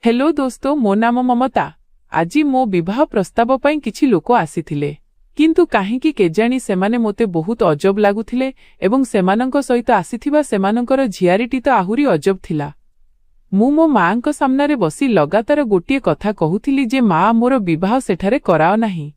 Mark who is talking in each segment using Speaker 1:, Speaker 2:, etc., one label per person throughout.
Speaker 1: Hello दोस्तों, मो नाम ममता। आज मो विवाह प्रस्ताव पई किछि लोक आसीथिले, किंतु काहेकि केजाणी सेमाने मोते बहुत अजब लागुथिले एवं सेमानंक सहित आसीथिबा सेमानंकर झियारीटी तो आहुरी अजब थिला। मु मो मांक सामनारे बसी लगातार गोटिए कथा कहूथिली जे मां मोर विवाह सेठारे कराओ नाही।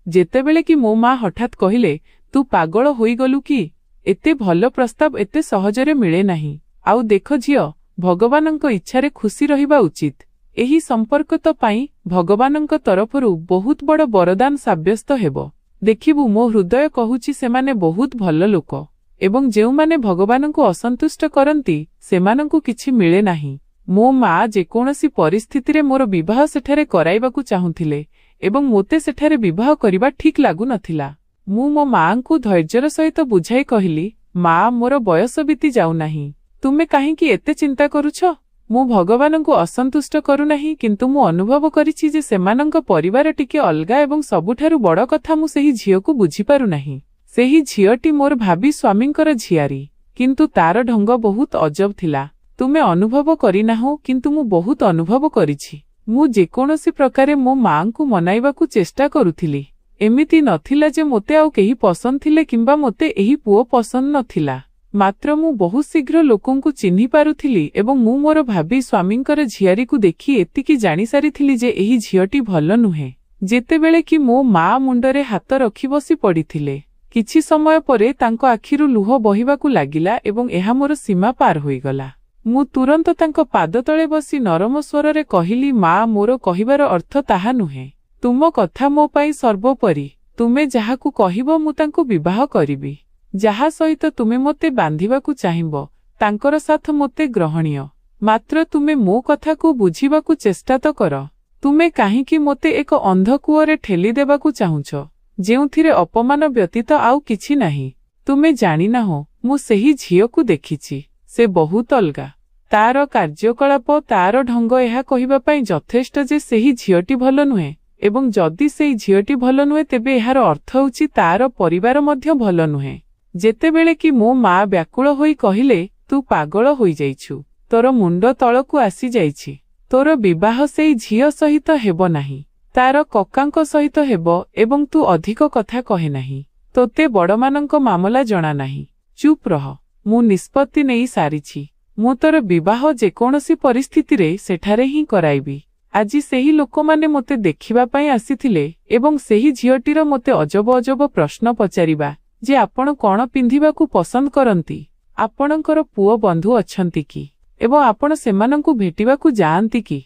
Speaker 1: जेतेबेले कि मो मां हठात कहिले, तू पागल होई गलु कि? एते भल प्रस्ताव एते सहजरे मिले नाही। आउ देख झियो, भगवानंक इच्छारे खुशी रहिबा उचित। एही संपर्क तो पाई भगवानंक तरफरु बहुत बड़ वरदान साब्यस्त हेबो। देखिबु, मो हृदय कहुछि सेमाने बहुत भल लोक एवं जेउमाने भगवानंकु असंतुष्ट करंती सेमानंकु किछि मिले नाही। मो मां जेकोनसी परिस्थितिरे मोर विवाह सेठारे कराइबाकु चाहुथिले एवं मोते सेठारे विवाह करिबा ठीक लागु नथिला। मु मो मांकु धैर्यर सहित बुझाई कहिली, मां मोर बयस बीती जाउ नाही, तुमे काहेकि एते चिंता करूछ? मु भगवानंकु असंतुष्ट करू नाही, किंतु मु अनुभव करिछि जे सेमानंक परिवार टिके अलगा एवं सबुठारु बड़ कथा मु सेही झियोकु बुझी पारु नाही। सेही झियोटी मोर भाबी स्वामींकर झियारी, किंतु तार ढंग बहुत अजब थिला। तुमे अनुभव करिनाहो, किंतु मु बहुत अनुभव करिछि। मु जेकोनसी प्रकारे मो मांकु मनाइबाकु चेष्टा करुथिली। एमिति नथिला जे मोते आउ केही पसंद थिले किंबा मोते एही पुओ पसंद नथिला। मात्र मु बहुत शीघ्र लोकंकु चिन्हि पारुथिली एवं मु मोर भाबी स्वामींकर झियारीकु देखि एतिकी जानि सारिथिली जे एही झियोटी भल नुहे। जेतेबेले कि मो मां मुंडरे हाथ रखि बसी पड़िथिले, किछि समय परे तांको आखिरु लुह बहिबाकु लागिला एवं एहा मोर सीमा पार होइगला। मु तुरंत तांको पाद तळे बसी नरम स्वररे कहिली, मां मोर कहिबार अर्थ ताहा नुहे। तुम कथा मो पाई सर्वोपरि। तुमे जाहाकु कहिबो मु तांको विवाह करिबि। जाहा सहित तुमे मोते बांधिबाकु चाहिबो तांकर साथ मोते ग्रहणीय। मात्र तुमे मो कथाकु बुझिबाकु चेष्टा तो कर। तुमे काहेकि मोते एक अंधकूअरे ठेली देबाकु चाहुछ, जेउथिरे अपमान व्यतीत आउ किछि नाही। तुमे जानिना हो, मु सेही झियोकु देखिछि। से बहुत अलगा। तार कार्यकलाप, तार ढंग एहा कहिबा पई यथेष्ट जे सेही झियोटी भल नुहे एवं जदि सेही झियोटी भल नुहे तेबे एहार अर्थ होछि तार परिवार मध्य भल नुहे। जेतेबेले कि मो मां व्याकुल होई कहिले, तू पागल होई जाइछु, तोर मुंड तळकु आसी जाइछि। तोर विवाह सेही झियो सहित हेबो नाही, तार ककांक सहित हेबो एवं तू अधिक कथा कहे नाही। तोते बड़मानंक मामला जणा नाही। चुप रह, मु निष्पत्ति नेई सारिछि। मु तोर विवाह जेकोनसी परिस्थितिरे सेठारे ही कराइबी। आजि सेही लोकमाने मोते देखिबा पई आसीथिले एवं सेही झियोटीर मोते अजब अजब प्रश्न पचारिबा जे आपण कोन पिंधिबाकु पसंद करंती, आपणकर पुओ बंधु अछंती कि एवं आपण सेमानंकु भेटिबाकु जाआंती कि,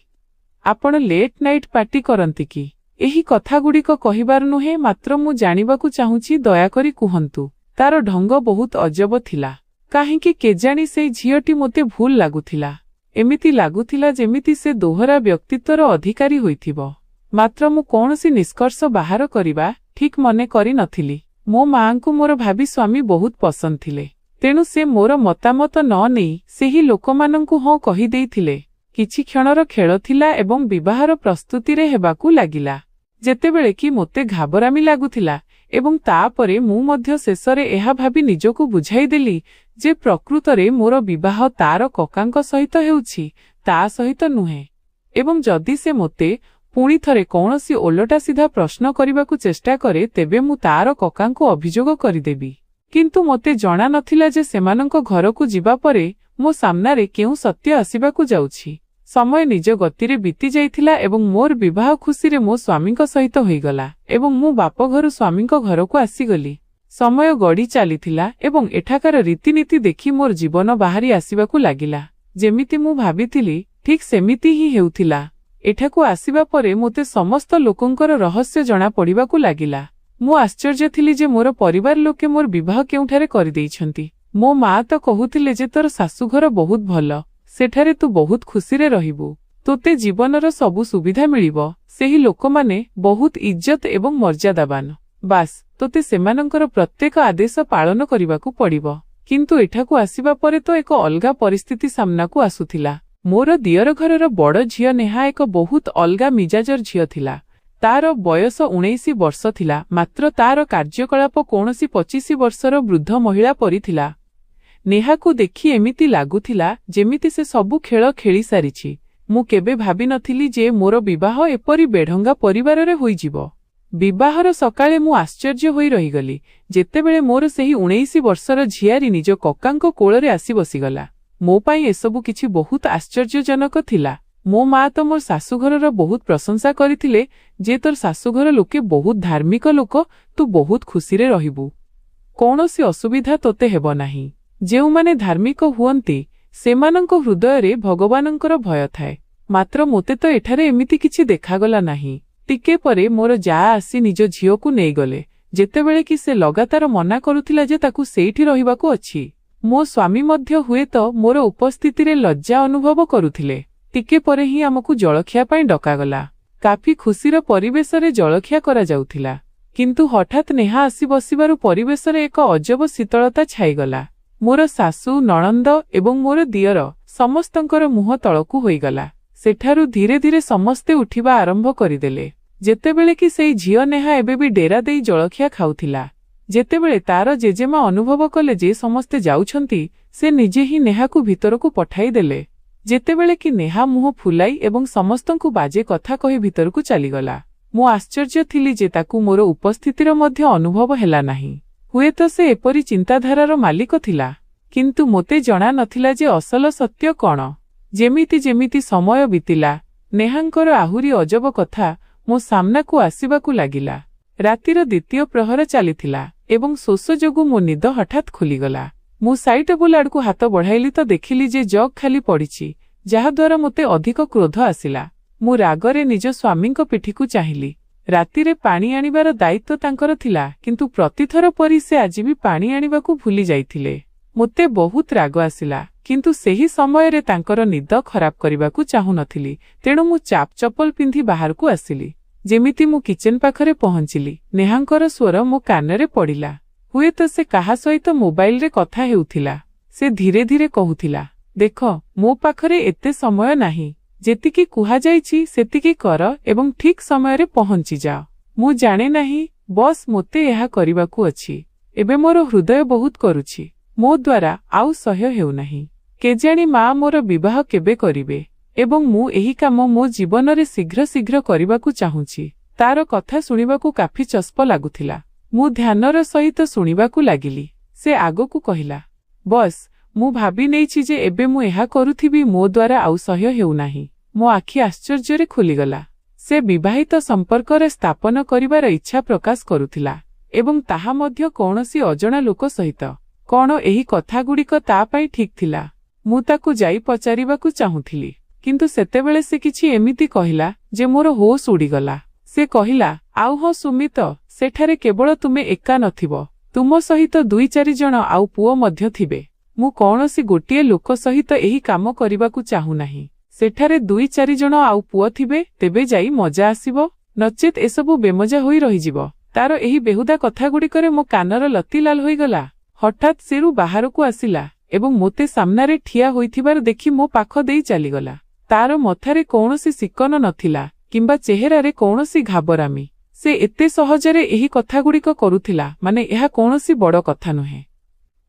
Speaker 1: आपण लेट नाइट पार्टी करंती कि। एही कथा गुड़िक कहिबार नुहे, मात्र मु जानिबाकु चाहुछि, दयाकरी कुहंतु। तार ढंग बहुत अजब थिला। काहेकि केजाणी सेई झियोटी मोते भूल लागुथिला। एमिति लागुथिला जेमिति से दोहरा व्यक्तित्वर अधिकारी होइथिबो। मात्र मु कोनोसी निष्कर्ष बाहर करिबा ठीक मने करि नथिली। मो मांकु मोर भाबी स्वामी बहुत पसंद थिले, तेणु से मोर मतामत न नेई सेही लोकमानंकु हाँ कहि देइथिले। किछि क्षणर खेल थिला एवं विवाहर प्रस्तुतिरे हेबाकु लागिला। जेतेबेले कि मोते घाबरामी लागुथिला एवं तापरे मु मध्य शेषरे एहा भाबी निजकु बुझाई देली जे प्रकृतरे मोर विवाह तार ककांक सहित हेउछि, ता सहित नुहे। एवं जदि से मोते पुणी थरे कौनसी ओलटा सीधा प्रश्न करिबाकु चेष्टा करे तेबे मु तार ककांकु अभियोग करिदेबी। किंतु मोते जणा नथिला जे सेमानंक घरकु जिबा परे मो सामनारे केउ सत्य आसिबाकु जाउछि। समय निज गतिरे बीती जाइथिला एवं मोर विवाह खुशीरे मो स्वामींक सहित होइगला एवं मु बाप घरु स्वामींक घरकु आसीगली। समय गड़ी चलीथिला एवं एठाकार रीतिनीति देखि मोर जीवन बाहरी आसिबाकु लागिला। जेमिति मु भाबिथिली ठीक सेमिति ही हेउथिला। एठाकु आसिबा परे मोते समस्त लोकंकर रहस्य जणा पड़िबाकु लागिला। मु आश्चर्य थिली जे मोर परिवार लोके मोर विवाह केउठारे करि देइछंती। मो मां तो कहुथिले जे तोर सासुघर बहुत भल, सेठारे तू बहुत खुशीरे रहिबु, तोते जीवनर सबु सुविधा मिलिबो, सेही लोकमाने बहुत इज्जत एवं मर्यादावान। बास तोते सेमानंकर प्रत्येक आदेश पालन करिबाकु पड़िबो। किंतु एठाकु आसिबा परे तो एक अलगा परिस्थिति सामनाकु आसुथिला। मोर दियर घरर बड़ झियो नेहा एक बहुत अलगा मिजाजर झियो थिला। तार बयस 19 वर्ष थिला, मात्र तार कार्यकलाप कोनोसी 25 वर्षर वृद्ध महिला परि थिला। नेहाकु देखि एमिति लागुथिला जेमिति से सबु खेल खेली सारिछि। ମୁଁ କେବେ ଭାବି ନଥିଲି ଯେ ମୋର ବିବାହ ଏପରି ବେଢଙ୍ଗା ପରିବାରରେ ହୋଇଯିବ। ବିବାହର ସକାଳେ ମୁଁ ଆଶ୍ଚର୍ଯ୍ୟ ହୋଇ ରହିଗଲି ଯେତେବେଳେ ମୋର ସେହି 19 ବର୍ଷର ଝିଆରୀ ନିଜ କକାଙ୍କ କୋଳରେ ଆସି ବସିଗଲା। ମୋ ପାଇଁ ଏସବୁ କିଛି ବହୁତ ଆଶ୍ଚର୍ଯ୍ୟଜନକ ଥିଲା। ମୋ ମା ତ ମୋ ଶାଶୁଘରର ବହୁତ ପ୍ରଶଂସା କରିଥିଲେ ଯେ ତୋର ଶାଶୁଘର ଲୋକେ ବହୁତ ଧାର୍ମିକ ଲୋକ, ତୁ ବହୁତ ଖୁସିରେ ରହିବୁ, କୌଣସି ଅସୁବିଧା ତୋତେ ହେବ ନାହିଁ। ଯେଉଁମାନେ ଧାର୍ମିକ ହୁଅନ୍ତି ସେମାନଙ୍କ ହୃଦୟରେ ଭଗବାନଙ୍କର ଭୟ ଥାଏ। ମାତ୍ର ମୋତେ ତ ଏଠାରେ ଏମିତି କିଛି ଦେଖାଗଲା ନାହିଁ। ଟିକେ ପରେ ମୋର ଯାଆ ଆସି ନିଜ ଝିଅକୁ ନେଇଗଲେ ଯେତେବେଳେ କି ସେ ଲଗାତାର ମନା କରୁଥିଲା ଯେ ତାକୁ ସେଇଠି ରହିବାକୁ ଅଛି। ମୋ ସ୍ୱାମୀ ମଧ୍ୟ ହୁଏତ ମୋର ଉପସ୍ଥିତିରେ ଲଜ୍ଜା ଅନୁଭବ କରୁଥିଲେ। ଟିକେ ପରେ ହିଁ ଆମକୁ ଜଳଖିଆ ପାଇଁ ଡକାଗଲା। କାଫି ଖୁସିର ପରିବେଶରେ ଜଳଖିଆ କରାଯାଉଥିଲା, କିନ୍ତୁ ହଠାତ୍ ନେହା ଆସି ବସିବାରୁ ପରିବେଶରେ ଏକ ଅଜବ ଶୀତଳତା ଛାଇଗଲା। ମୋର ଶାଶୁ, ନଣନ୍ଦ ଏବଂ ମୋର ଦିଅର ସମସ୍ତଙ୍କର ମୁହଁ ତଳକୁ ହୋଇଗଲା। ସେଠାରୁ ଧୀରେ ଧୀରେ ସମସ୍ତେ ଉଠିବା ଆରମ୍ଭ କରିଦେଲେ। ଯେତେବେଳେ କି ସେଇ ଝିଅ ନେହା ଏବେ ବି ଡେରା ଦେଇ ଜଳଖିଆ ଖାଉଥିଲା। ଯେତେବେଳେ ତାର ଜେଜେମା ଅନୁଭବ କଲେ ଯେ ସମସ୍ତେ ଯାଉଛନ୍ତି, ସେ ନିଜେ ହିଁ ନେହାକୁ ଭିତରକୁ ପଠାଇଦେଲେ। ଯେତେବେଳେ କି ନେହା ମୁହଁ ଫୁଲାଇ ଏବଂ ସମସ୍ତଙ୍କୁ ବାଜେ କଥା କହି ଭିତରକୁ ଚାଲିଗଲା। ମୁଁ ଆଶ୍ଚର୍ଯ୍ୟ ଥିଲି ଯେ ତାକୁ ମୋର ଉପସ୍ଥିତିର ମଧ୍ୟ ଅନୁଭବ ହେଲା ନାହିଁ। ହୁଏତ ସେ ଏପରି ଚିନ୍ତାଧାରାର ମାଲିକ ଥିଲା, କିନ୍ତୁ ମୋତେ ଜଣା ନଥିଲା ଯେ ଅସଲ ସତ୍ୟ କଣ। ଯେମିତି ଯେମିତି ସମୟ ବିତିଲା, ନେହାଙ୍କର ଆହୁରି ଅଜବ କଥା ମୋ ସାମ୍ନାକୁ ଆସିବାକୁ ଲାଗିଲା। ରାତିର ଦ୍ୱିତୀୟ ପ୍ରହର ଚାଲିଥିଲା ଏବଂ ଶୋଷ ଯୋଗୁଁ ମୋ ନିଦ ହଠାତ୍ ଖୋଲିଗଲା। ମୁଁ ସାଇଡ୍ ଟେବୁଲ ଆଡ଼କୁ ହାତ ବଢ଼ାଇଲି ତ ଦେଖିଲି ଯେ ଜଗ୍ ଖାଲି ପଡ଼ିଛି, ଯାହାଦ୍ୱାରା ମୋତେ ଅଧିକ କ୍ରୋଧ ଆସିଲା। ମୁଁ ରାଗରେ ନିଜ ସ୍ୱାମୀଙ୍କ ପିଠିକୁ ଚାହିଁଲି। ରାତିରେ ପାଣି ଆଣିବାର ଦାୟିତ୍ୱ ତାଙ୍କର ଥିଲା, କିନ୍ତୁ ପ୍ରତିଥର ପରି ସେ ଆଜି ବି ପାଣି ଆଣିବାକୁ ଭୁଲି ଯାଇଥିଲେ। ମୋତେ ବହୁତ ରାଗ ଆସିଲା, କିନ୍ତୁ ସେହି ସମୟରେ ତାଙ୍କର ନିଦ ଖରାପ କରିବାକୁ ଚାହୁଁନଥିଲି। ତେଣୁ ମୁଁ ଚାପ୍ ଚପଲ ପିନ୍ଧି ବାହାରକୁ ଆସିଲି। ଯେମିତି ମୁଁ କିଚେନ ପାଖରେ ପହଞ୍ଚିଲି, ନେହାଙ୍କର ସ୍ୱର ମୋ କାନରେ ପଡ଼ିଲା। ହୁଏତ ସେ କାହା ସହିତ ମୋବାଇଲରେ କଥା ହେଉଥିଲା। ସେ ଧୀରେ ଧୀରେ କହୁଥିଲା, ଦେଖ, ମୋ ପାଖରେ ଏତେ ସମୟ ନାହିଁ। ଯେତିକି କୁହାଯାଇଛି ସେତିକି କର ଏବଂ ଠିକ୍ ସମୟରେ ପହଞ୍ଚିଯାଅ। ମୁଁ ଜାଣେ ନାହିଁ, ବସ୍, ମୋତେ ଏହା କରିବାକୁ ଅଛି। ଏବେ ମୋର ହୃଦୟ ବହୁତ କରୁଛି। ମୋ ଦ୍ୱାରା ଆଉ ସହ୍ୟ ହେଉନାହିଁ। କେଜାଣି ମା ମୋର ବିବାହ କେବେ କରିବେ ଏବଂ ମୁଁ ଏହି କାମ ମୋ ଜୀବନରେ ଶୀଘ୍ର ଶୀଘ୍ର କରିବାକୁ ଚାହୁଁଛି। ତାର କଥା ଶୁଣିବାକୁ କାଫି ଚସ୍ପ ଲାଗୁଥିଲା। ମୁଁ ଧ୍ୟାନର ସହିତ ଶୁଣିବାକୁ ଲାଗିଲି। ସେ ଆଗକୁ କହିଲା, ବସ୍, ମୁଁ ଭାବି ନେଇଛି ଯେ ଏବେ ମୁଁ ଏହା କରୁଥିବି, ମୋ ଦ୍ୱାରା ଆଉ ସହ୍ୟ ହେଉନାହିଁ। ମୋ ଆଖି ଆଶ୍ଚର୍ଯ୍ୟରେ ଖୋଲିଗଲା। ସେ ବିବାହିତ ସମ୍ପର୍କରେ ସ୍ଥାପନ କରିବାର ଇଚ୍ଛା ପ୍ରକାଶ କରୁଥିଲା ଏବଂ ତାହା ମଧ୍ୟ କୌଣସି ଅଜଣା ଲୋକ ସହିତ। କଣ ଏହି କଥାଗୁଡ଼ିକ ତା ପାଇଁ ଠିକ୍ ଥିଲା? ମୁଁ ତାକୁ ଯାଇ ପଚାରିବାକୁ ଚାହୁଁଥିଲି, କିନ୍ତୁ ସେତେବେଳେ ସେ କିଛି ଏମିତି କହିଲା ଯେ ମୋର ହୋସ୍ ଉଡ଼ିଗଲା। ସେ କହିଲା, ଆଉ ହଁ ସୁମିତ, ସେଠାରେ କେବଳ ତୁମେ ଏକା ନଥିବ, ତୁମ ସହିତ 2-4 ଜଣ ଆଉ ପୁଅ ମଧ୍ୟ ଥିବେ। ମୁଁ କୌଣସି ଗୋଟିଏ ଲୋକ ସହିତ ଏହି କାମ କରିବାକୁ ଚାହୁଁନାହିଁ। ସେଠାରେ 2-4 ଜଣ ଆଉ ପୁଅ ଥିବେ, ତେବେ ଯାଇ ମଜା ଆସିବ, ନଚେତ୍ ଏସବୁ ବେମଜା ହୋଇ ରହିଯିବ। ତାର ଏହି ବେହୁଦା କଥାଗୁଡ଼ିକରେ ମୋ କାନର ଲତି ଲାଲ ହୋଇଗଲା। ହଠାତ୍ ସେରୁ ବାହାରକୁ ଆସିଲା ଏବଂ ମୋତେ ସାମ୍ନାରେ ଠିଆ ହୋଇଥିବାର ଦେଖି ମୋ ପାଖ ଦେଇ ଚାଲିଗଲା। ତାର ମଥାରେ କୌଣସି ଶିକନ ନଥିଲା କିମ୍ବା ଚେହେରାରେ କୌଣସି ଘାବରାମି। ସେ ଏତେ ସହଜରେ ଏହି କଥାଗୁଡ଼ିକ କରୁଥିଲା, ମାନେ ଏହା କୌଣସି ବଡ଼ କଥା ନୁହେଁ।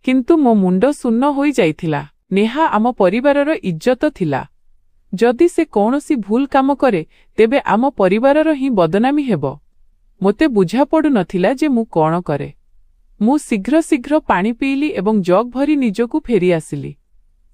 Speaker 1: କିନ୍ତୁ ମୋ ମୁଣ୍ଡ ଶୂନ ହୋଇଯାଇଥିଲା। ନେହା ଆମ ପରିବାରର ଇଜ୍ଜତ ଥିଲା। ଯଦି ସେ କୌଣସି ଭୁଲ କାମ କରେ, ତେବେ ଆମ ପରିବାରର ହିଁ ବଦନାମୀ ହେବ। ମୋତେ ବୁଝାପଡ଼ୁନଥିଲା ଯେ ମୁଁ କଣ କରେ। ମୁଁ ଶୀଘ୍ର ଶୀଘ୍ର ପାଣି ପିଇଲି ଏବଂ ଜଗ୍ ଭରି ନିଜକୁ ଫେରି ଆସିଲି।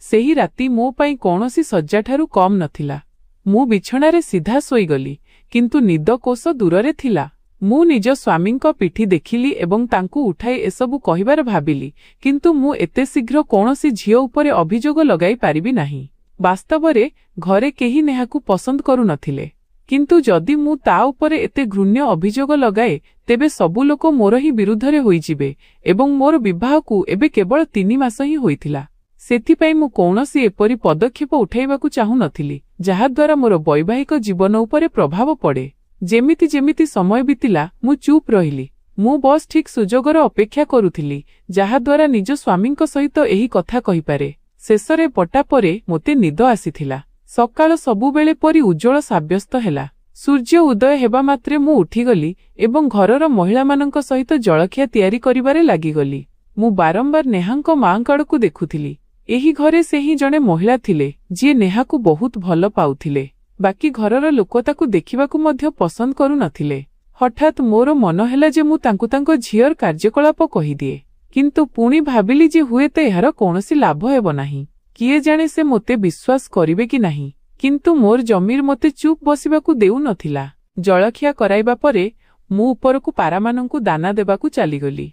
Speaker 1: ସେହି ରାତି ମୋ ପାଇଁ କୌଣସି ଶଯ୍ୟାଠାରୁ କମ୍ ନଥିଲା। ମୁଁ ବିଛଣାରେ ସିଧା ଶୋଇଗଲି, କିନ୍ତୁ ନିଦ କୋଷ ଦୂରରେ ଥିଲା। ମୁଁ ନିଜ ସ୍ୱାମୀଙ୍କ ପିଠି ଦେଖିଲି ଏବଂ ତାଙ୍କୁ ଉଠାଇ ଏସବୁ କହିବାର ଭାବିଲି, କିନ୍ତୁ ମୁଁ ଏତେ ଶୀଘ୍ର କୌଣସି ଝିଅ ଉପରେ ଅଭିଯୋଗ ଲଗାଇ ପାରିବି ନାହିଁ। ବାସ୍ତବରେ ଘରେ କେହି ନେହାକୁ ପସନ୍ଦ କରୁନଥିଲେ, କିନ୍ତୁ ଯଦି ମୁଁ ତା ଉପରେ ଏତେ ଘୃଣ୍ୟ ଅଭିଯୋଗ ଲଗାଏ, ତେବେ ସବୁ ଲୋକ ମୋର ହିଁ ବିରୁଦ୍ଧରେ ହୋଇଯିବେ ଏବଂ ମୋର ବିବାହକୁ ଏବେ କେବଳ 3 ମାସ ହିଁ ହୋଇଥିଲା। ସେଥିପାଇଁ ମୁଁ କୌଣସି ଏପରି ପଦକ୍ଷେପ ଉଠାଇବାକୁ ଚାହୁଁନଥିଲି ଯାହାଦ୍ୱାରା ମୋର ବୈବାହିକ ଜୀବନ ଉପରେ ପ୍ରଭାବ ପଡ଼େ। ଯେମିତି ଯେମିତି ସମୟ ବିତିଲା, ମୁଁ ଚୁପ୍ ରହିଲି। ମୁଁ ବସ୍ ଠିକ୍ ସୁଯୋଗର ଅପେକ୍ଷା କରୁଥିଲି, ଯାହାଦ୍ୱାରା ନିଜ ସ୍ୱାମୀଙ୍କ ସହିତ ଏହି କଥା କହିପାରେ। ଶେଷରେ ବଟା ପରେ ମୋତେ ନିଦ ଆସିଥିଲା। ସକାଳ ସବୁବେଳେ ପରି ଉଜ୍ଜଳ ସାବ୍ୟସ୍ତ ହେଲା। ସୂର୍ଯ୍ୟ ଉଦୟ ହେବା ମାତ୍ରେ ମୁଁ ଉଠିଗଲି ଏବଂ ଘରର ମହିଳାମାନଙ୍କ ସହିତ ଜଳଖିଆ ତିଆରି କରିବାରେ ଲାଗିଗଲି। ମୁଁ ବାରମ୍ବାର ନେହାଙ୍କ ମାଙ୍କ ଆଡ଼କୁ ଦେଖୁଥିଲି। ଏହି ଘରେ ସେହି ଜଣେ ମହିଳା ଥିଲେ ଯିଏ ନେହାକୁ ବହୁତ ଭଲ ପାଉଥିଲେ। ବାକି ଘରର ଲୋକ ତାକୁ ଦେଖିବାକୁ ମଧ୍ୟ ପସନ୍ଦ କରୁନଥିଲେ। ହଠାତ୍ ମୋର ମନ ହେଲା ଯେ ମୁଁ ତାଙ୍କୁ ତାଙ୍କ ଝିଅର କାର୍ଯ୍ୟକଳାପ କହିଦିଏ, କିନ୍ତୁ ପୁଣି ଭାବିଲି ଯେ ହୁଏତ ଏହାର କୌଣସି ଲାଭ ହେବ ନାହିଁ। କିଏ ଜାଣେ ସେ ମୋତେ ବିଶ୍ୱାସ କରିବେ କି ନାହିଁ। କିନ୍ତୁ ମୋର ଜମିର ମୋତେ ଚୁପ୍ ବସିବାକୁ ଦେଉନଥିଲା। ଜଳଖିଆ କରାଇବା ପରେ ମୁଁ ଉପରକୁ ପାରାମାନଙ୍କୁ ଦାନା ଦେବାକୁ ଚାଲିଗଲି।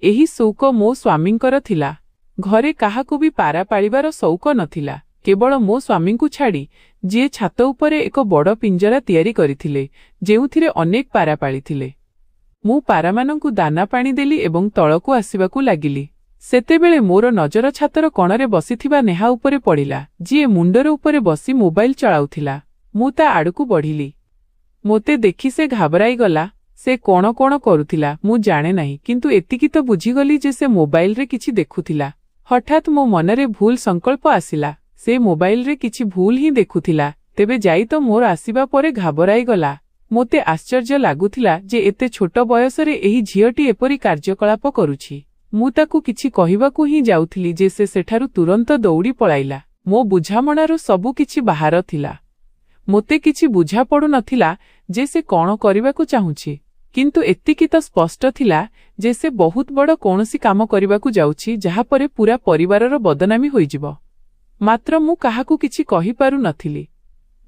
Speaker 1: ଏହି ସଉକ ମୋ ସ୍ୱାମୀଙ୍କର ଥିଲା। ଘରେ କାହାକୁ ବି ପାରା ପାଳିବାର ସଉକ ନଥିଲା, କେବଳ ମୋ ସ୍ୱାମୀଙ୍କୁ ଛାଡ଼ି, ଯିଏ ଛାତ ଉପରେ ଏକ ବଡ଼ ପିଞ୍ଜରା ତିଆରି କରିଥିଲେ, ଯେଉଁଥିରେ ଅନେକ ପାରା ପାଳିଥିଲେ। ମୁଁ ପାରାମାନଙ୍କୁ ଦାନା ପାଣି ଦେଲି ଏବଂ ତଳକୁ ଆସିବାକୁ ଲାଗିଲି। ସେତେବେଳେ ମୋର ନଜର ଛାତର କଣରେ ବସିଥିବା ନେହା ଉପରେ ପଡ଼ିଲା, ଯିଏ ମୁଣ୍ଡର ଉପରେ ବସି ମୋବାଇଲ ଚଳାଉଥିଲା। ମୁଁ ତା ଆଡ଼କୁ ବଢ଼ିଲି। ମୋତେ ଦେଖି ସେ ଘାବରାଇଗଲା। ସେ କଣ କଣ କରୁଥିଲା ମୁଁ ଜାଣେ ନାହିଁ, କିନ୍ତୁ ଏତିକି ତ ବୁଝିଗଲି ଯେ ସେ ମୋବାଇଲରେ କିଛି ଦେଖୁଥିଲା। ହଠାତ୍ ମୋ ମନରେ ଭୁଲ ସଂକଳ୍ପ ଆସିଲା। ସେ ମୋବାଇଲରେ କିଛି ଭୁଲ ହିଁ ଦେଖୁଥିଲା, ତେବେ ଯାଇ ତ ମୋର ଆସିବା ପରେ ଘାବରାଇଗଲା। ମୋତେ ଆଶ୍ଚର୍ଯ୍ୟ ଲାଗୁଥିଲା ଯେ ଏତେ ଛୋଟ ବୟସରେ ଏହି ଝିଅଟି ଏପରି କାର୍ଯ୍ୟକଳାପ କରୁଛି। ମୁଁ ତାକୁ କିଛି କହିବାକୁ ହିଁ ଯାଉଥିଲି ଯେ ସେ ସେଠାରୁ ତୁରନ୍ତ ଦୌଡ଼ି ପଳାଇଲା। ମୋ ବୁଝାମଣାରୁ ସବୁ କିଛି ବାହାର ଥିଲା। ମୋତେ କିଛି ବୁଝାପଡ଼ୁନଥିଲା ଯେ ସେ କଣ କରିବାକୁ ଚାହୁଁଛି, କିନ୍ତୁ ଏତିକି ତ ସ୍ପଷ୍ଟ ଥିଲା ଯେ ସେ ବହୁତ ବଡ଼ କୌଣସି କାମ କରିବାକୁ ଯାଉଛି, ଯାହାପରେ ପୁରା ପରିବାରର ବଦନାମୀ ହୋଇଯିବ। ମାତ୍ର ମୁଁ କାହାକୁ କିଛି କହିପାରୁନଥିଲି।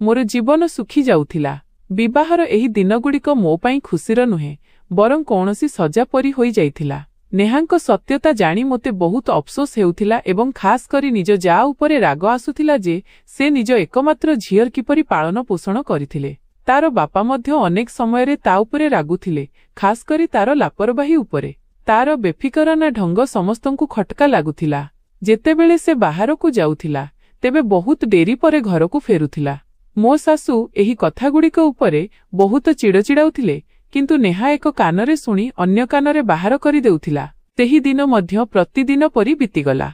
Speaker 1: ମୋର ଜୀବନ ଶୁଖି ଯାଉଥିଲା। ବିବାହର ଏହି ଦିନଗୁଡ଼ିକ ମୋ ପାଇଁ ଖୁସିର ନୁହେଁ, ବରଂ କୌଣସି ସଜା ପରି ହୋଇଯାଇଥିଲା। ନେହାଙ୍କ ସତ୍ୟତା ଜାଣି ମୋତେ ବହୁତ ଅଫସୋସ ହେଉଥିଲା ଏବଂ ଖାସ୍ କରି ନିଜ ଯା ଉପରେ ରାଗ ଆସୁଥିଲା ଯେ ସେ ନିଜ ଏକମାତ୍ର ଝିଅର କିପରି ପାଳନ ପୋଷଣ କରିଥିଲେ। ତାର ବାପା ମଧ୍ୟ ଅନେକ ସମୟରେ ତା ଉପରେ ରାଗୁଥିଲେ, ଖାସ୍ କରି ତାର ଲାପରବାହୀ ଉପରେ। ତାର ବେଫିକରାନା ଢଙ୍ଗ ସମସ୍ତଙ୍କୁ ଖଟକା ଲାଗୁଥିଲା। ଯେତେବେଳେ ସେ ବାହାରକୁ ଯାଉଥିଲା, ତେବେ ବହୁତ ଡେରି ପରେ ଘରକୁ ଫେରୁଥିଲା। ମୋ ଶାଶୁ ଏହି କଥାଗୁଡ଼ିକ ଉପରେ ବହୁତ ଚିଡ଼ଚିଡ଼ାଉଥିଲେ, କିନ୍ତୁ ନେହା ଏକ କାନରେ ଶୁଣି ଅନ୍ୟ କାନରେ ବାହାର କରିଦେଉଥିଲା। ସେହି ଦିନ ମଧ୍ୟ ପ୍ରତିଦିନ ପରି ବିତିଗଲା।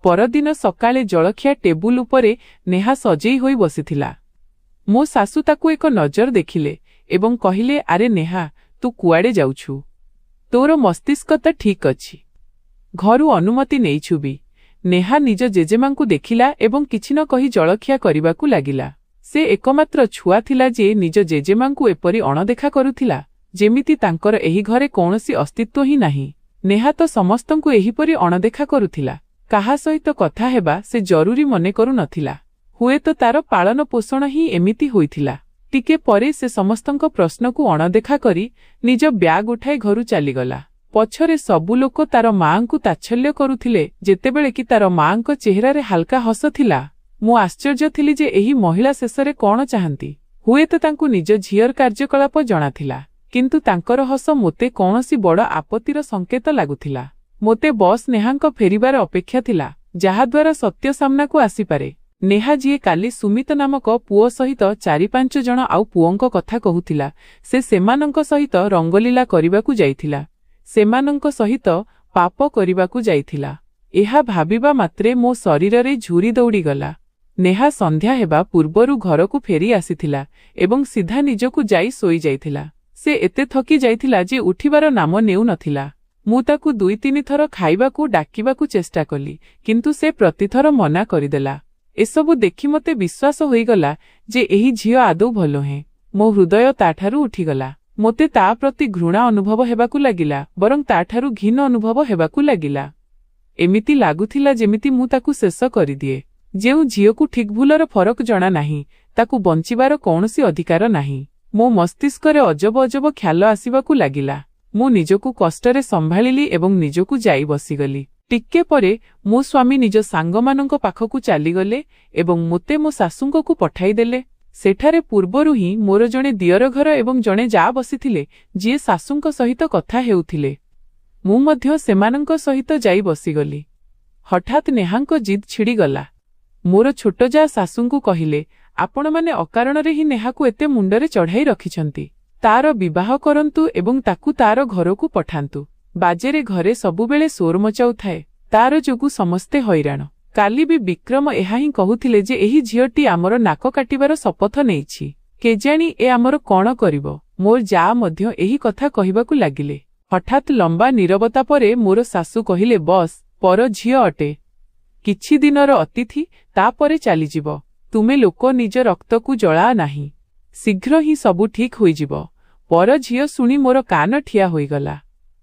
Speaker 1: ପରଦିନ ସକାଳେ ଜଳଖିଆ ଟେବୁଲ ଉପରେ ନେହା ସଜେଇ ହୋଇ ବସିଥିଲା। ମୋ ଶାଶୁ ତାକୁ ଏକ ନଜର ଦେଖିଲେ ଏବଂ କହିଲେ, ଆରେ ନେହା, ତୁ କୁଆଡ଼େ ଯାଉଛୁ? ତୋର ମସ୍ତିଷ୍କ ତ ଠିକ୍ ଅଛି। ଘରୁ ଅନୁମତି ନେଇଛୁ ବି? ନେହା ନିଜ ଜେଜେମାଙ୍କୁ ଦେଖିଲା ଏବଂ କିଛି ନ କହି ଜଳଖିଆ କରିବାକୁ ଲାଗିଲା। ସେ ଏକମାତ୍ର ଛୁଆ ଥିଲା ଯେ ନିଜ ଜେଜେମାଙ୍କୁ ଏପରି ଅଣଦେଖା କରୁଥିଲା, ଯେମିତି ତାଙ୍କର ଏହି ଘରେ କୌଣସି ଅସ୍ତିତ୍ୱ ହିଁ ନାହିଁ। ନେହା ତ ସମସ୍ତଙ୍କୁ ଏହିପରି ଅଣଦେଖା କରୁଥିଲା। କାହା ସହିତ କଥା ହେବା ସେ ଜରୁରୀ ମନେ କରୁନଥିଲା। ହୁଏତ ତାର ପାଳନ ପୋଷଣ ହିଁ ଏମିତି ହୋଇଥିଲା। ଟିକେ ପରେ ସେ ସମସ୍ତଙ୍କ ପ୍ରଶ୍ନକୁ ଅଣଦେଖା କରି ନିଜ ବ୍ୟାଗ୍ ଉଠାଇ ଘରୁ ଚାଲିଗଲା। ପଛରେ ସବୁ ଲୋକ ତାର ମାଆଙ୍କୁ ତାଚ୍ଛଲ୍ୟ କରୁଥିଲେ, ଯେତେବେଳେ କି ତାର ମାଆଙ୍କ ଚେହେରାରେ ହାଲକା ହସ ଥିଲା। ମୁଁ ଆଶ୍ଚର୍ଯ୍ୟ ଥିଲି ଯେ ଏହି ମହିଳା ଶେଷରେ କଣ ଚାହାନ୍ତି। ହୁଏତ ତାଙ୍କୁ ନିଜ ଝିଅର କାର୍ଯ୍ୟକଳାପ ଜଣାଥିଲା, କିନ୍ତୁ ତାଙ୍କର ହସ ମୋତେ କୌଣସି ବଡ଼ ଆପତ୍ତିର ସଂକେତ ଲାଗୁଥିଲା। ମୋତେ ବସ୍ ନେହାଙ୍କ ଫେରିବାର ଅପେକ୍ଷା ଥିଲା, ଯାହାଦ୍ୱାରା ସତ୍ୟ ସାମ୍ନାକୁ ଆସିପାରେ। ନେହା ଯିଏ କାଲି ସୁମିତ ନାମକ ପୁଅ ସହିତ 4-5 ଜଣ ଆଉ ପୁଅଙ୍କ କଥା କହୁଥିଲା, ସେ ସେମାନଙ୍କ ସହିତ ରଙ୍ଗଲୀଳା କରିବାକୁ ଯାଇଥିଲା। ସେମାନଙ୍କ ସହିତ ପାପ କରିବାକୁ ଯାଇଥିଲା। ଏହା ଭାବିବା ମାତ୍ରେ ମୋ ଶରୀରରେ ଝୁରି ଦୌଡ଼ିଗଲା। ନେହା ସନ୍ଧ୍ୟା ହେବା ପୂର୍ବରୁ ଘରକୁ ଫେରି ଆସିଥିଲା ଏବଂ ସିଧା ନିଜକୁ ଯାଇ ଶୋଇଯାଇଥିଲା। ସେ ଏତେ ଥକି ଯାଇଥିଲା ଯେ ଉଠିବାର ନାମ ନେଉନଥିଲା। ମୁଁ ତାକୁ 2-3 ଥର ଖାଇବାକୁ ଡାକିବାକୁ ଚେଷ୍ଟା କଲି, କିନ୍ତୁ ସେ ପ୍ରତିଥର ମନା କରିଦେଲା। ଏସବୁ ଦେଖି ମୋତେ ବିଶ୍ୱାସ ହୋଇଗଲା ଯେ ଏହି ଝିଅ ଆଦୌ ଭଲ ନୁହେଁ। ମୋ ହୃଦୟ ତାଠାରୁ ଉଠିଗଲା। ମୋତେ ତା ପ୍ରତି ଘୃଣା ଅନୁଭବ ହେବାକୁ ଲାଗିଲା, ବରଂ ତାଠାରୁ ଘିନ ଅନୁଭବ ହେବାକୁ ଲାଗିଲା। ଏମିତି ଲାଗୁଥିଲା ଯେମିତି ମୁଁ ତାକୁ ଶେଷ କରିଦିଏ। ଯେଉଁ ଝିଅକୁ ଠିକ୍ ଭୁଲର ଫରକ ଜଣା ନାହିଁ, ତାକୁ ବଞ୍ଚିବାର କୌଣସି ଅଧିକାର ନାହିଁ। ମୋ ମସ୍ତିଷ୍କରେ ଅଜବ ଅଜବ ଖ୍ୟାଲ ଆସିବାକୁ ଲାଗିଲା। ମୁଁ ନିଜକୁ କଷ୍ଟରେ ସମ୍ଭାଳିଲି ଏବଂ ନିଜକୁ ଯାଇ ବସିଗଲି। ଟିକେ ପରେ ମୋ ସ୍ୱାମୀ ନିଜ ସାଙ୍ଗମାନଙ୍କ ପାଖକୁ ଚାଲିଗଲେ ଏବଂ ମୋତେ ମୋ ଶାଶୁଙ୍କୁ ପଠାଇଦେଲେ। ସେଠାରେ ପୂର୍ବରୁ ହିଁ ମୋର ଜଣେ ଦିଅର ଘର ଏବଂ ଜଣେ ଯା ବସିଥିଲେ, ଯିଏ ଶାଶୁଙ୍କ ସହିତ କଥା ହେଉଥିଲେ। ମୁଁ ମଧ୍ୟ ସେମାନଙ୍କ ସହିତ ଯାଇ ବସିଗଲି। ହଠାତ୍ ନେହାଙ୍କ ଜିଦ୍ ଛିଡ଼ିଗଲା। ମୋର ଛୋଟ ଯା ଶାଶୁଙ୍କୁ କହିଲେ, ଆପଣମାନେ ଅକାରଣରେ ହିଁ ନେହାକୁ ଏତେ ମୁଣ୍ଡରେ ଚଢ଼ାଇ ରଖିଛନ୍ତି। ତାର ବିବାହ କରନ୍ତୁ ଏବଂ ତାକୁ ତାର ଘରକୁ ପଠାନ୍ତୁ। ବାଜେରେ ଘରେ ସବୁବେଳେ ସୋର ମଚାଉଥାଏ। ତାର ଯୋଗୁଁ ସମସ୍ତେ ହଇରାଣ। କାଲି ବି ବିକ୍ରମ ଏହା ହିଁ କହୁଥିଲେ ଯେ ଏହି ଝିଅଟି ଆମର ନାକ କାଟିବାର ଶପଥ ନେଇଛି। କେଜାଣି ଏ ଆମର କଣ କରିବ? ମୋର ଯା ମଧ୍ୟ ଏହି କଥା କହିବାକୁ ଲାଗିଲେ। ହଠାତ୍ ଲମ୍ବା ନୀରବତା ପରେ ମୋର ଶାଶୁ କହିଲେ, ବସ୍, ପର ଝିଅ ଅଟେ। କିଛି ଦିନର ଅତିଥି, ତାପରେ ଚାଲିଯିବ। ତୁମେ ଲୋକ ନିଜ ରକ୍ତକୁ ଜଳା ନାହିଁ। ଶୀଘ୍ର ହିଁ ସବୁ ଠିକ୍ ହୋଇଯିବ। ପର ଝିଅ ଶୁଣି ମୋର କାନ ଠିଆ ହୋଇଗଲା।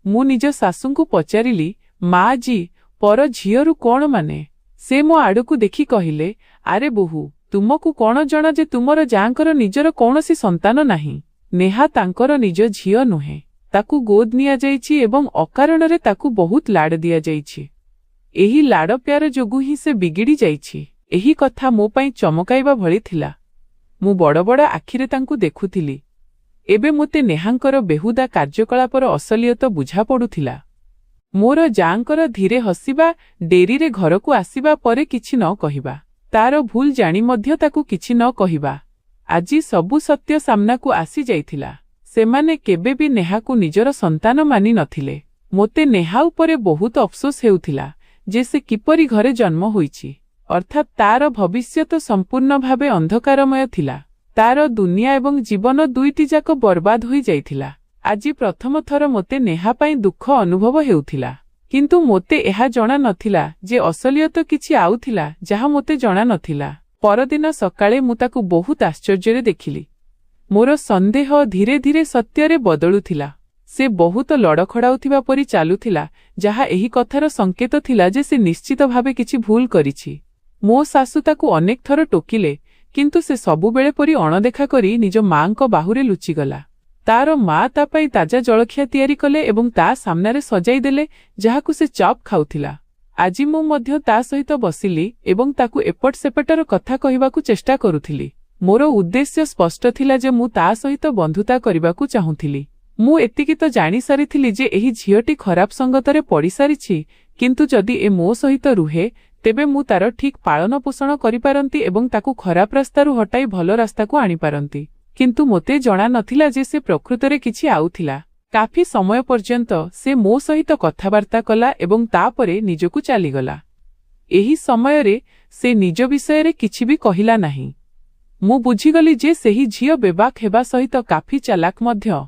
Speaker 1: ମୁଁ ନିଜ ଶାଶୁଙ୍କୁ ପଚାରିଲି, ମା ଆଜି ପର ଝିଅରୁ କଣ ମାନେ? ସେ ମୋ ଆଡ଼କୁ ଦେଖି କହିଲେ, ଆରେ ବୋହୂ, ତୁମକୁ କଣ ଜଣା ଯେ ତୁମର ଯାଙ୍କର ନିଜର କୌଣସି ସନ୍ତାନ ନାହିଁ? ନେହା ତାଙ୍କର ନିଜ ଝିଅ ନୁହେଁ। ତାକୁ ଗୋଦ ନିଆଯାଇଛି ଏବଂ ଅକାରଣରେ ତାକୁ ବହୁତ ଲାଡ଼ ଦିଆଯାଇଛି। ଏହି ଲାଡ଼ ପ୍ୟାର ଯୋଗୁଁ ହିଁ ସେ ବିଗିଡ଼ି ଯାଇଛି। ଏହି କଥା ମୋ ପାଇଁ ଚମକାଇବା ଭଳି ଥିଲା। ମୁଁ ବଡ଼ ବଡ଼ ଆଖିରେ ତାଙ୍କୁ ଦେଖୁଥିଲି। ଏବେ ମୋତେ ନେହାଙ୍କର ବେହୁଦା କାର୍ଯ୍ୟକଳାପର ଅସଲିୟତ ବୁଝା ପଡ଼ୁଥିଲା। ମୋର ଯାଙ୍କର ଧୀରେ ହସିବା, ଡେରିରେ ଘରକୁ ଆସିବା ପରେ କିଛି ନ କହିବା, ତାର ଭୁଲ ଜାଣି ମଧ୍ୟ ତାକୁ କିଛି ନ କହିବା। ଆଜି ସବୁ ସତ୍ୟ ସାମ୍ନାକୁ ଆସି ଯାଇଥିଲା। ସେମାନେ କେବେ ବି ନେହାକୁ ନିଜର ସନ୍ତାନ ମାନି ନଥିଲେ। ମୋତେ ନେହା ଉପରେ ବହୁତ ଅଫସୋସ ହେଉଥିଲା ଯେ ସେ କିପରି ଘରେ ଜନ୍ମ ହୋଇଛି, ଅର୍ଥାତ୍ ତାର ଭବିଷ୍ୟତ ସମ୍ପୂର୍ଣ୍ଣ ଭାବେ ଅନ୍ଧକାରମୟ ଥିଲା। ତାର ଦୁନିଆ ଏବଂ ଜୀବନ ଦୁଇଟି ଯାକ ବର୍ବାଦ ହୋଇ ଯାଇଥିଲା। ଆଜି ପ୍ରଥମ ଥର ମୋତେ ନେହା ପାଇଁ ଦୁଃଖ ଅନୁଭବ ହେଉଥିଲା। କିନ୍ତୁ ମୋତେ ଏହା ଜଣା ନଥିଲା ଯେ ଅସଲିୟତ କିଛି ଆଉ ଥିଲା ଯାହା ମୋତେ ଜଣା ନଥିଲା। ପରଦିନ ସକାଳେ ମୁଁ ତାକୁ ବହୁତ ଆଶ୍ଚର୍ଯ୍ୟରେ ଦେଖିଲି। ମୋର ସନ୍ଦେହ ଧୀରେ ଧୀରେ ସତ୍ୟରେ ବଦଳୁଥିଲା। ସେ ବହୁତ ଲଡ଼ଖଡ଼ାଉଥିବା ପରି ଚାଲୁଥିଲା, ଯାହା ଏହି କଥାର ସଙ୍କେତ ଥିଲା ଯେ ସେ ନିଶ୍ଚିତ ଭାବେ କିଛି ଭୁଲ କରିଛି। ମୋ ଶାଶୁ ତାକୁ ଅନେକ ଥର ଟୋକିଲେ, କିନ୍ତୁ ସେ ସବୁବେଳେ ପରି ଅଣଦେଖା କରି ନିଜ ମାଙ୍କ ବାହୁରେ ଲୁଚିଗଲା। ତାର ମା ତା ପାଇଁ ତାଜା ଜଳଖିଆ ତିଆରି କଲେ ଏବଂ ତା ସାମ୍ନାରେ ସଜାଇ ଦେଲେ, ଯାହାକୁ ସେ ଚପ୍ ଖାଉଥିଲା। ଆଜି ମୁଁ ମଧ୍ୟ ତା ସହିତ ବସିଲି ଏବଂ ତାକୁ ଏପଟ ସେପଟର କଥା କହିବାକୁ ଚେଷ୍ଟା କରୁଥିଲି। ମୋର ଉଦ୍ଦେଶ୍ୟ ସ୍ପଷ୍ଟ ଥିଲା ଯେ ମୁଁ ତା ସହିତ ବନ୍ଧୁତା କରିବାକୁ ଚାହୁଁଥିଲି। ମୁଁ ଏତିକି ତ ଜାଣିସାରିଥିଲି ଯେ ଏହି ଝିଅଟି ଖରାପ ସଙ୍ଗତରେ ପଡ଼ିସାରିଛି, କିନ୍ତୁ ଯଦି ଏ ମୋ ସହିତ ରୁହେ ତେବେ ମୁଁ ତାର ଠିକ୍ ପାଳନ ପୋଷଣ କରିପାରନ୍ତି ଏବଂ ତାକୁ ଖରାପ ରାସ୍ତାରୁ ହଟାଇ ଭଲ ରାସ୍ତାକୁ ଆଣିପାରନ୍ତି। କିନ୍ତୁ ମୋତେ ଜଣା ନଥିଲା ଯେ ସେ ପ୍ରକୃତରେ କିଛି ଆଉଥିଲା। କାଫି ସମୟ ପର୍ଯ୍ୟନ୍ତ ସେ ମୋ ସହିତ କଥାବାର୍ତ୍ତା କଲା ଏବଂ ତାପରେ ନିଜକୁ ଚାଲିଗଲା। ଏହି ସମୟରେ ସେ ନିଜ ବିଷୟରେ କିଛି ବି କହିଲା ନାହିଁ। ମୁଁ ବୁଝିଗଲି ଯେ ସେହି ଝିଅ ବେବାକ୍ ହେବା ସହିତ କାଫି ଚାଲାକ ମଧ୍ୟ।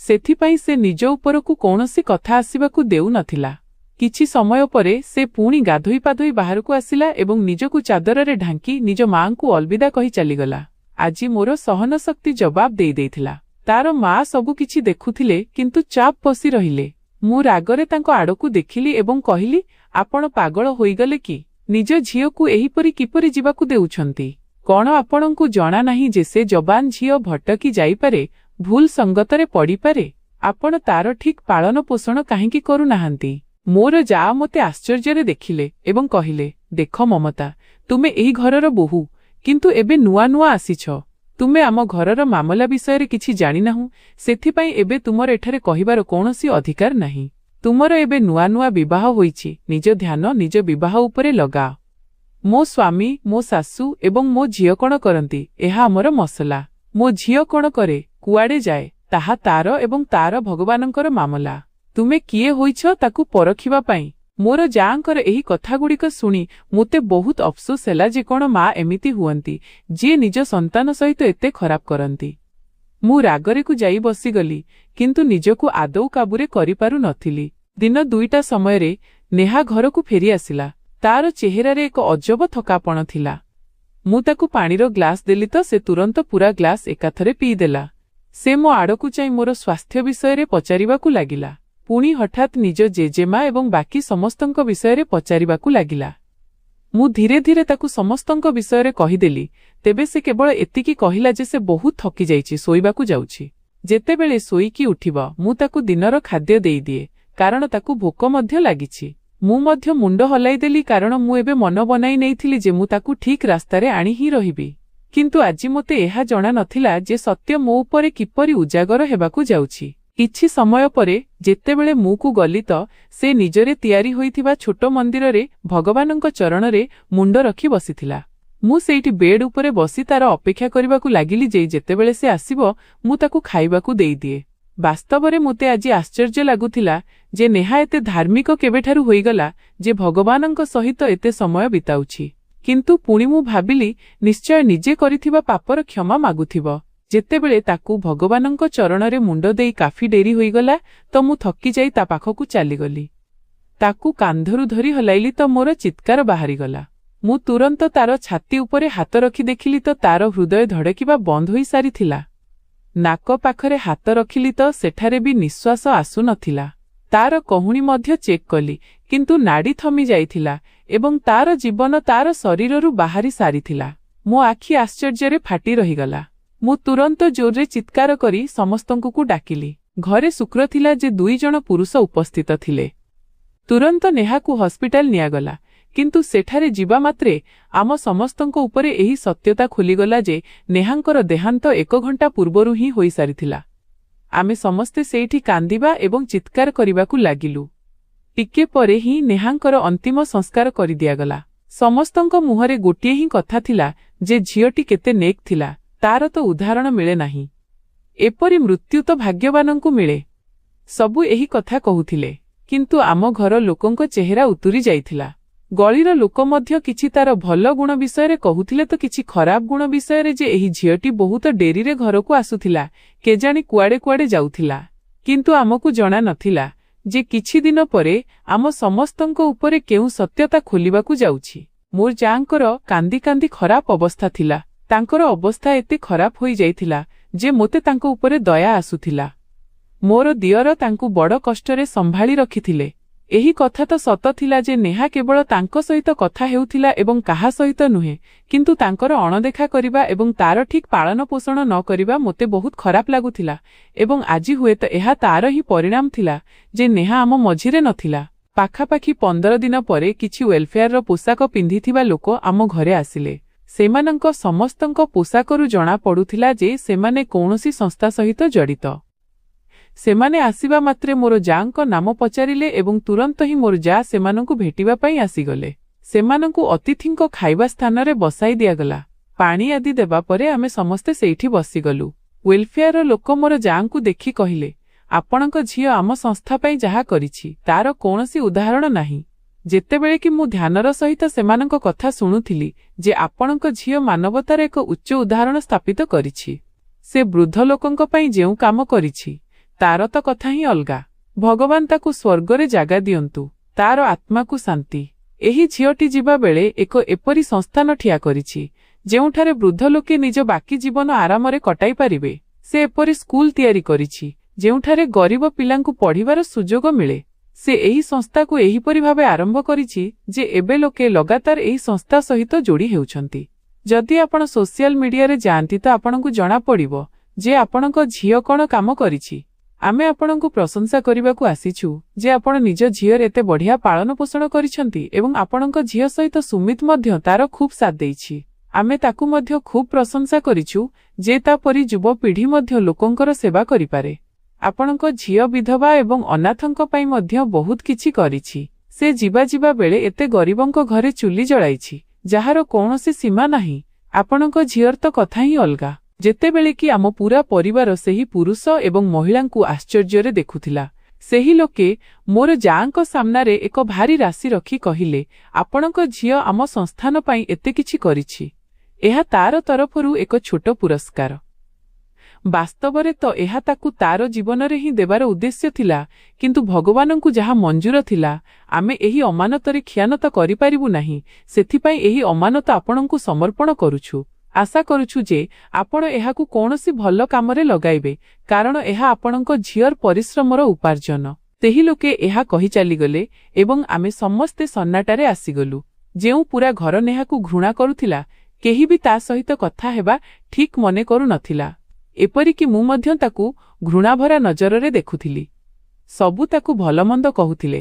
Speaker 1: ସେଥିପାଇଁ ସେ ନିଜ ଉପରକୁ କୌଣସି କଥା ଆସିବାକୁ ଦେଉନଥିଲା। କିଛି ସମୟ ପରେ ସେ ପୁଣି ଗାଧୋଇ ପାଧୋଇ ବାହାରକୁ ଆସିଲା ଏବଂ ନିଜକୁ ଚାଦରରେ ଢାଙ୍କି ନିଜ ମାଙ୍କୁ ଅଲବିଦା କହି ଚାଲିଗଲା। ଆଜି ମୋର ସହନଶକ୍ତି ଜବାବ ଦେଇଥିଲା। ତାର ମା ସବୁକିଛି ଦେଖୁଥିଲେ କିନ୍ତୁ ଚାପ୍ ବସି ରହିଲେ। ମୁଁ ରାଗରେ ତାଙ୍କ ଆଡ଼କୁ ଦେଖିଲି ଏବଂ କହିଲି, ଆପଣ ପାଗଳ ହୋଇଗଲେ କି? ନିଜ ଝିଅକୁ ଏହିପରି କିପରି ଯିବାକୁ ଦେଉଛନ୍ତି? କଣ ଆପଣଙ୍କୁ ଜଣା ନାହିଁ ଯେ ସେ ଯବାନ ଝିଅ ଭଟକି ଯାଇପାରେ, ଭୁଲ ସଙ୍ଗତରେ ପଡ଼ିପାରେ? ଆପଣ ତାର ଠିକ୍ ପାଳନ ପୋଷଣ କାହିଁକି କରୁନାହାନ୍ତି? ମୋର ଯା ମୋତେ ଆଶ୍ଚର୍ଯ୍ୟରେ ଦେଖିଲେ ଏବଂ କହିଲେ, ଦେଖ ମମତା, ତୁମେ ଏହି ଘରର ବୋହୂ, କିନ୍ତୁ ଏବେ ନୂଆ ନୂଆ ଆସିଛ। ତୁମେ ଆମ ଘରର ମାମଲା ବିଷୟରେ କିଛି ଜାଣିନାହୁଁ, ସେଥିପାଇଁ ଏବେ ତୁମର ଏଠାରେ କହିବାର କୌଣସି ଅଧିକାର ନାହିଁ। ତୁମର ଏବେ ନୂଆ ନୂଆ ବିବାହ ହୋଇଛି, ନିଜ ଧ୍ୟାନ ନିଜ ବିବାହ ଉପରେ ଲଗାଅ। ମୋ ସ୍ୱାମୀ, ମୋ ଶାଶୁ ଏବଂ ମୋ ଝିଅ କଣ କରନ୍ତି, ଏହା ଆମର ମସଲା। ମୋ ଝିଅ କଣ କରେ, କୁଆଡ଼େ ଯାଏ, ତାହା ତାର ଏବଂ ତାର ଭଗବାନଙ୍କର ମାମଲା। ତୁମେ କିଏ ହୋଇଛ ତାକୁ ପରଖିବା ପାଇଁ? ମୋର ଯାଙ୍କର ଏହି କଥାଗୁଡ଼ିକ ଶୁଣି ମୋତେ ବହୁତ ଅଫସୋସ ହେଲା ଯେ କଣ ମା ଏମିତି ହୁଅନ୍ତି ଯିଏ ନିଜ ସନ୍ତାନ ସହିତ ଏତେ ଖରାପ କରନ୍ତି। ମୁଁ ରାଗରେକୁ ଯାଇ ବସିଗଲି, କିନ୍ତୁ ନିଜକୁ ଆଦୌ କାବୁରେ କରିପାରୁ ନଥିଲି। ଦିନ 2ଟା ସମୟରେ ନେହା ଘରକୁ ଫେରି ଆସିଲା। ତାର ଚେହେରାରେ ଏକ ଅଜବ ଥକାପଣ ଥିଲା। ମୁଁ ତାକୁ ପାଣିର ଗ୍ଲାସ ଦେଲି ତ ସେ ତୁରନ୍ତ ପୂରା ଗ୍ଲାସ ଏକାଥରେ ପିଇଦେଲା। ସେ ମୋ ଆଡ଼କୁ ଚାହିଁ ମୋର ସ୍ୱାସ୍ଥ୍ୟ ବିଷୟରେ ପଚାରିବାକୁ ଲାଗିଲା। ପୁଣି ହଠାତ୍ ନିଜ ଜେଜେମା ଏବଂ ବାକି ସମସ୍ତଙ୍କ ବିଷୟରେ ପଚାରିବାକୁ ଲାଗିଲା। ମୁଁ ଧୀରେ ଧୀରେ ତାକୁ ସମସ୍ତଙ୍କ ବିଷୟରେ କହିଦେଲି। ତେବେ ସେ କେବଳ ଏତିକି କହିଲା ଯେ ସେ ବହୁତ ଥକି ଯାଇଛି, ଶୋଇବାକୁ ଯାଉଛି। ଯେତେବେଳେ ଶୋଇକି ଉଠିବ ମୁଁ ତାକୁ ଦିନର ଖାଦ୍ୟ ଦେଇଦିଏ, କାରଣ ତାକୁ ଭୋକ ମଧ୍ୟ ଲାଗିଛି। ମୁଁ ମଧ୍ୟ ମୁଣ୍ଡ ହଲାଇଦେଲି କାରଣ ମୁଁ ଏବେ ମନ ବନାଇ ନେଇଥିଲି ଯେ ମୁଁ ତାକୁ ଠିକ୍ ରାସ୍ତାରେ ଆଣି ହିଁ ରହିବି। କିନ୍ତୁ ଆଜି ମୋତେ ଏହା ଜଣା ନଥିଲା ଯେ ସତ୍ୟ ମୋ ଉପରେ କିପରି ଉଜାଗର ହେବାକୁ ଯାଉଛି। କିଛି ସମୟ ପରେ ଯେତେବେଳେ ମୁଁକୁ ଗଲି ତ ସେ ନିଜରେ ତିଆରି ହୋଇଥିବା ଛୋଟ ମନ୍ଦିରରେ ଭଗବାନଙ୍କ ଚରଣରେ ମୁଣ୍ଡ ରଖି ବସିଥିଲା। ମୁଁ ସେଇଠି ବେଡ୍ ଉପରେ ବସି ତାର ଅପେକ୍ଷା କରିବାକୁ ଲାଗିଲି ଯେ ଯେତେବେଳେ ସେ ଆସିବ ମୁଁ ତାକୁ ଖାଇବାକୁ ଦେଇଦିଏ। ବାସ୍ତବରେ ମୋତେ ଆଜି ଆଶ୍ଚର୍ଯ୍ୟ ଲାଗୁଥିଲା ଯେ ନେହା ଏତେ ଧାର୍ମିକ କେବେଠାରୁ ହୋଇଗଲା ଯେ ଭଗବାନଙ୍କ ସହିତ ଏତେ ସମୟ ବିତାଉଛି। କିନ୍ତୁ ପୁଣି ମୁଁ ଭାବିଲି ନିଶ୍ଚୟ ନିଜେ କରିଥିବା ପାପର କ୍ଷମା ମାଗୁଥିବ। ଯେତେବେଳେ ତାକୁ ଭଗବାନଙ୍କ ଚରଣରେ ମୁଣ୍ଡ ଦେଇ କାଫି ଡେରି ହୋଇଗଲା ତ ମୁଁ ଥକି ଯାଇ ତା ପାଖକୁ ଚାଲିଗଲି। ତାକୁ କାନ୍ଧରୁ ଧରି ହଲାଇଲି ତ ମୋର ଚିତ୍କାର ବାହାରିଗଲା। ମୁଁ ତୁରନ୍ତ ତାର ଛାତି ଉପରେ ହାତ ରଖି ଦେଖିଲି ତ ତାର ହୃଦୟ ଧଡ଼କିବା ବନ୍ଦ ହୋଇ ସାରିଥିଲା। ନାକ ପାଖରେ ହାତ ରଖିଲି ତ ସେଠାରେ ବି ନିଶ୍ୱାସ ଆସୁନଥିଲା। ତାର କହୁଣି ମଧ୍ୟ ଚେକ୍ କଲି, କିନ୍ତୁ ନାଡ଼ି ଥମି ଯାଇଥିଲା ଏବଂ ତାର ଜୀବନ ତାର ଶରୀରରୁ ବାହାରି ସାରିଥିଲା। ମୋ ଆଖି ଆଶ୍ଚର୍ଯ୍ୟରେ ଫାଟି ରହିଗଲା। ମୁଁ ତୁରନ୍ତ ଜୋରରେ ଚିତ୍କାର କରି ସମସ୍ତଙ୍କୁ ଡାକିଲି। ଘରେ ଶୁକ୍ର ଥିଲା ଯେ 2 ଜଣ ପୁରୁଷ ଉପସ୍ଥିତ ଥିଲେ। ତୁରନ୍ତ ନେହାକୁ ହସ୍ପିଟାଲ ନିଆଗଲା, କିନ୍ତୁ ସେଠାରେ ଯିବା ମାତ୍ରେ ଆମ ସମସ୍ତଙ୍କ ଉପରେ ଏହି ସତ୍ୟତା ଖୋଲିଗଲା ଯେ ନେହାଙ୍କର ଦେହାନ୍ତ 1 ଘଣ୍ଟା ପୂର୍ବରୁ ହିଁ ହୋଇସାରିଥିଲା। ଆମେ ସମସ୍ତେ ସେଇଠି କାନ୍ଦିବା ଏବଂ ଚିତ୍କାର କରିବାକୁ ଲାଗିଲୁ। ଟିକେ ପରେ ହିଁ ନେହାଙ୍କର ଅନ୍ତିମ ସଂସ୍କାର କରିଦିଆଗଲା। ସମସ୍ତଙ୍କ ମୁହଁରେ ଗୋଟିଏ ହିଁ କଥା ଥିଲା ଯେ ଝିଅଟି କେତେ ନେକ୍ ଥିଲା, ତାର ତ ଉଦାହରଣ ମିଳେ ନାହିଁ। ଏପରି ମୃତ୍ୟୁ ତ ଭାଗ୍ୟବାନଙ୍କୁ ମିଳେ। ସବୁ ଏହି କଥା କହୁଥିଲେ, କିନ୍ତୁ ଆମ ଘର ଲୋକଙ୍କ ଚେହେରା ଉତୁରି ଯାଇଥିଲା। ଗଳିର ଲୋକ ମଧ୍ୟ କିଛି ତାର ଭଲ ଗୁଣ ବିଷୟରେ କହୁଥିଲେ ତ କିଛି ଖରାପ ଗୁଣ ବିଷୟରେ ଯେ ଏହି ଝିଅଟି ବହୁତ ଡେରିରେ ଘରକୁ ଆସୁଥିଲା, କେଜାଣି କୁଆଡ଼େ କୁଆଡ଼େ ଯାଉଥିଲା। କିନ୍ତୁ ଆମକୁ ଜଣା ନଥିଲା ଯେ କିଛି ଦିନ ପରେ ଆମ ସମସ୍ତଙ୍କ ଉପରେ କେଉଁ ସତ୍ୟତା ଖୋଲିବାକୁ ଯାଉଛି। ମୋର ଯାଆଙ୍କର କାନ୍ଦି କାନ୍ଦି ଖରାପ ଅବସ୍ଥା ଥିଲା। ତାଙ୍କର ଅବସ୍ଥା ଏତେ ଖରାପ ହୋଇଯାଇଥିଲା ଯେ ମୋତେ ତାଙ୍କ ଉପରେ ଦୟା ଆସୁଥିଲା। ମୋର ଦିଅର ତାଙ୍କୁ ବଡ଼ କଷ୍ଟରେ ସମ୍ଭାଳି ରଖିଥିଲେ। ଏହି କଥା ତ ସତ ଥିଲା ଯେ ନେହା କେବଳ ତାଙ୍କ ସହିତ କଥା ହେଉଥିଲା ଏବଂ କାହା ସହିତ ନୁହେଁ, କିନ୍ତୁ ତାଙ୍କର ଅଣଦେଖା କରିବା ଏବଂ ତାର ଠିକ୍ ପାଳନ ପୋଷଣ ନ କରିବା ମୋତେ ବହୁତ ଖରାପ ଲାଗୁଥିଲା ଏବଂ ଆଜି ହୁଏତ ଏହା ତାର ହିଁ ପରିଣାମ ଥିଲା ଯେ ନେହା ଆମ ମଝିରେ ନଥିଲା। ପାଖାପାଖି 15 ଦିନ ପରେ କିଛି ୱେଲଫେୟାରର ପୋଷାକ ପିନ୍ଧିଥିବା ଲୋକ ଆମ ଘରେ ଆସିଲେ। ସେମାନଙ୍କ ସମସ୍ତଙ୍କ ପୋଷାକରୁ ଜଣାପଡ଼ୁଥିଲା ଯେ ସେମାନେ କୌଣସି ସଂସ୍ଥା ସହିତ ଜଡ଼ିତ। ସେମାନେ ଆସିବା ମାତ୍ରେ ମୋର ଯାଙ୍କ ନାମ ପଚାରିଲେ ଏବଂ ତୁରନ୍ତ ହିଁ ମୋର ଯା ସେମାନଙ୍କୁ ଭେଟିବା ପାଇଁ ଆସିଗଲେ। ସେମାନଙ୍କୁ ଅତିଥିଙ୍କ ଖାଇବା ସ୍ଥାନରେ ବସାଇ ଦିଆଗଲା। ପାଣି ଆଦି ଦେବା ପରେ ଆମେ ସମସ୍ତେ ସେଇଠି ବସିଗଲୁ। ୱେଲଫେୟାରର ଲୋକ ମୋର ଯାଙ୍କୁ ଦେଖି କହିଲେ, ଆପଣଙ୍କ ଝିଅ ଆମ ସଂସ୍ଥା ପାଇଁ ଯାହା କରିଛି ତାର କୌଣସି ଉଦାହରଣ ନାହିଁ। ଯେତେବେଳେ କି ମୁଁ ଧ୍ୟାନର ସହିତ ସେମାନଙ୍କ କଥା ଶୁଣୁଥିଲି ଯେ ଆପଣଙ୍କ ଝିଅ ମାନବତାର ଏକ ଉଚ୍ଚ ଉଦାହରଣ ସ୍ଥାପିତ କରିଛି। ସେ ବୃଦ୍ଧ ଲୋକଙ୍କ ପାଇଁ ଯେଉଁ କାମ କରିଛି ତାର ତ କଥା ହିଁ ଅଲଗା। ଭଗବାନ ତାକୁ ସ୍ୱର୍ଗରେ ଜାଗା ଦିଅନ୍ତୁ, ତାର ଆତ୍ମାକୁ ଶାନ୍ତି। ଏହି ଝିଅଟି ଯିବା ବେଳେ ଏକ ଏପରି ସଂସ୍ଥାନ ଠିଆ କରିଛି ଯେଉଁଠାରେ ବୃଦ୍ଧ ଲୋକେ ନିଜ ବାକି ଜୀବନ ଆରାମରେ କଟାଇ ପାରିବେ। ସେ ଏପରି ସ୍କୁଲ ତିଆରି କରିଛି ଯେଉଁଠାରେ ଗରିବ ପିଲାଙ୍କୁ ପଢ଼ିବାର ସୁଯୋଗ ମିଳେ। ସେ ଏହି ସଂସ୍ଥାକୁ ଏହିପରି ଭାବେ ଆରମ୍ଭ କରିଛି ଯେ ଏବେ ଲୋକେ ଲଗାତାର ଏହି ସଂସ୍ଥା ସହିତ ଯୋଡ଼ି ହେଉଛନ୍ତି। ଯଦି ଆପଣ ସୋସିଆଲ ମିଡିଆରେ ଯାଆନ୍ତି ତ ଆପଣଙ୍କୁ ଜଣାପଡ଼ିବ ଯେ ଆପଣଙ୍କ ଝିଅ କ'ଣ କାମ କରିଛି। ଆମେ ଆପଣଙ୍କୁ ପ୍ରଶଂସା କରିବାକୁ ଆସିଛୁ ଯେ ଆପଣ ନିଜ ଝିଅର ଏତେ ବଢ଼ିଆ ପାଳନ ପୋଷଣ କରିଛନ୍ତି ଏବଂ ଆପଣଙ୍କ ଝିଅ ସହିତ ସୁମିତ ମଧ୍ୟ ତାର ଖୁବ୍ ସାଥ ଦେଇଛି। ଆମେ ତାକୁ ମଧ୍ୟ ଖୁବ୍ ପ୍ରଶଂସା କରିଛୁ ଯେ ତାପରି ଯୁବପିଢ଼ି ମଧ୍ୟ ଲୋକଙ୍କର ସେବା କରିପାରେ। ଆପଣଙ୍କ ଝିଅ ବିଧବା ଏବଂ ଅନାଥଙ୍କ ପାଇଁ ମଧ୍ୟ ବହୁତ କିଛି କରିଛି। ସେ ଯିବା ବେଳେ ଏତେ ଗରିବଙ୍କ ଘରେ ଚୁଲି ଜଳାଇଛି ଯାହାର କୌଣସି ସୀମା ନାହିଁ। ଆପଣଙ୍କ ଝିଅର ତ କଥା ହିଁ ଅଲଗା। ଯେତେବେଳେ କି ଆମ ପୁରା ପରିବାର ସେହି ପୁରୁଷ ଏବଂ ମହିଳାଙ୍କୁ ଆଶ୍ଚର୍ଯ୍ୟରେ ଦେଖୁଥିଲା, ସେହି ଲୋକେ ମୋର ଯାଙ୍କ ସାମ୍ନାରେ ଏକ ଭାରି ରାଶି ରଖି କହିଲେ, ଆପଣଙ୍କ ଝିଅ ଆମ ସଂସ୍ଥାନ ପାଇଁ ଏତେ କିଛି କରିଛି, ଏହା ତାର ତରଫରୁ ଏକ ଛୋଟ ପୁରସ୍କାର। ବାସ୍ତବରେ ତ ଏହା ତାକୁ ତାର ଜୀବନରେ ହିଁ ଦେବାର ଉଦ୍ଦେଶ୍ୟ ଥିଲା, କିନ୍ତୁ ଭଗବାନଙ୍କୁ ଯାହା ମଞ୍ଜୁର ଥିଲା ଆମେ ଏହି ଅମାନତରେ ଖିଆନତ କରିପାରିବୁ ନାହିଁ। ସେଥିପାଇଁ ଏହି ଅମାନତ ଆପଣଙ୍କୁ ସମର୍ପଣ କରୁଛୁ। ଆଶା କରୁଛୁ ଯେ ଆପଣ ଏହାକୁ କୌଣସି ଭଲ କାମରେ ଲଗାଇବେ, କାରଣ ଏହା ଆପଣଙ୍କ ଝିଅର ପରିଶ୍ରମର ଉପାର୍ଜନ। ସେହି ଲୋକେ ଏହା କହି ଚାଲିଗଲେ ଏବଂ ଆମେ ସମସ୍ତେ ସନ୍ନାଟାରେ ଆସିଗଲୁ। ଯେଉଁ ପୁରା ଘର ନେହାକୁ ଘୃଣା କରୁଥିଲା, କେହି ବି ତା ସହିତ କଥା ହେବା ଠିକ୍ ମନେ କରୁନଥିଲା। ଏପରିକି ମୁଁ ମଧ୍ୟ ତାକୁ ଘୃଣାଭରା ନଜରରେ ଦେଖୁଥିଲି। ସବୁ ତାକୁ ଭଲମନ୍ଦ କହୁଥିଲେ।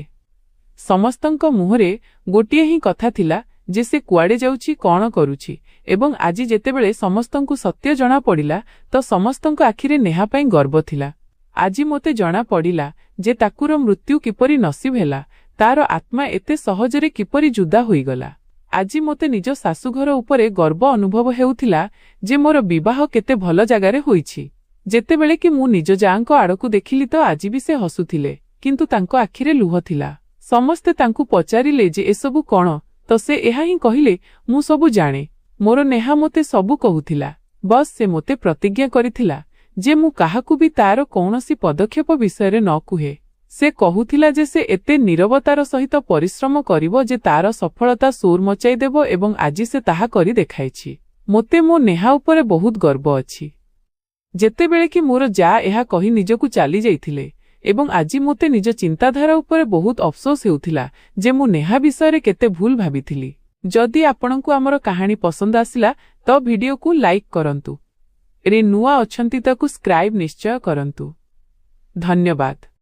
Speaker 1: ସମସ୍ତଙ୍କ ମୁହଁରେ ଗୋଟିଏ ହିଁ କଥା ଥିଲା ଯେ ସେ କୁଆଡ଼େ ଯାଉଛି, କ'ଣ କରୁଛି। ଏବଂ ଆଜି ଯେତେବେଳେ ସମସ୍ତଙ୍କୁ ସତ୍ୟ ଜଣାପଡ଼ିଲା ତ ସମସ୍ତଙ୍କ ଆଖିରେ ନେହା ପାଇଁ ଗର୍ବ ଥିଲା। ଆଜି ମୋତେ ଜଣାପଡ଼ିଲା ଯେ ତାକୁର ମୃତ୍ୟୁ କିପରି ନସିବ ହେଲା, ତାର ଆତ୍ମା ଏତେ ସହଜରେ କିପରି ଜୁଦା ହୋଇଗଲା। ଆଜି ମୋତେ ନିଜ ଶାଶୁଘର ଉପରେ ଗର୍ବ ଅନୁଭବ ହେଉଥିଲା ଯେ ମୋର ବିବାହ କେତେ ଭଲ ଜାଗାରେ ହୋଇଛି। ଯେତେବେଳେ କି ମୁଁ ନିଜ ଯାଙ୍କ ଆଡ଼କୁ ଦେଖିଲି ତ ଆଜି ବି ସେ ହସୁଥିଲେ, କିନ୍ତୁ ତାଙ୍କ ଆଖିରେ ଲୁହ ଥିଲା। ସମସ୍ତେ ତାଙ୍କୁ ପଚାରିଲେ ଯେ ଏସବୁ କ'ଣ, ତ ସେ ଏହା ହିଁ କହିଲେ, ମୁଁ ସବୁ ଜାଣେ। ମୋର ନେହା ମୋତେ ସବୁ କହୁଥିଲା। ବସ୍ ସେ ମୋତେ ପ୍ରତିଜ୍ଞା କରିଥିଲା ଯେ ମୁଁ କାହାକୁ ବି ତାର କୌଣସି ପଦକ୍ଷେପ ବିଷୟରେ ନ କୁହେ। ସେ କହୁଥିଲା ଯେ ସେ ଏତେ ନୀରବତାର ସହିତ ପରିଶ୍ରମ କରିବ ଯେ ତାର ସଫଳତା ସୋର ମଚାଇଦେବ ଏବଂ ଆଜି ସେ ତାହା କରି ଦେଖାଇଛି। ମୋତେ ମୋ ନେହା ଉପରେ ବହୁତ ଗର୍ବ ଅଛି। ଯେତେବେଳେ କି ମୋର ଯା ଏହା କହି ନିଜକୁ ଚାଲି ଯାଇଥିଲେ ଏବଂ ଆଜି ମୋତେ ନିଜ ଚିନ୍ତାଧାରା ଉପରେ ବହୁତ ଅଫସୋସ ହେଉଥିଲା ଯେ ମୁଁ ନେହା ବିଷୟରେ କେତେ ଭୁଲ ଭାବିଥିଲି। ଯଦି ଆପଣଙ୍କୁ ଆମର କାହାଣୀ ପସନ୍ଦ ଆସିଲା ତ ଭିଡିଓକୁ ଲାଇକ୍ କରନ୍ତୁ। ରେ ନୂଆ ଅଛନ୍ତି ତାକୁ ସବସ୍କ୍ରାଇବ୍ ନିଶ୍ଚୟ କରନ୍ତୁ। ଧନ୍ୟବାଦ।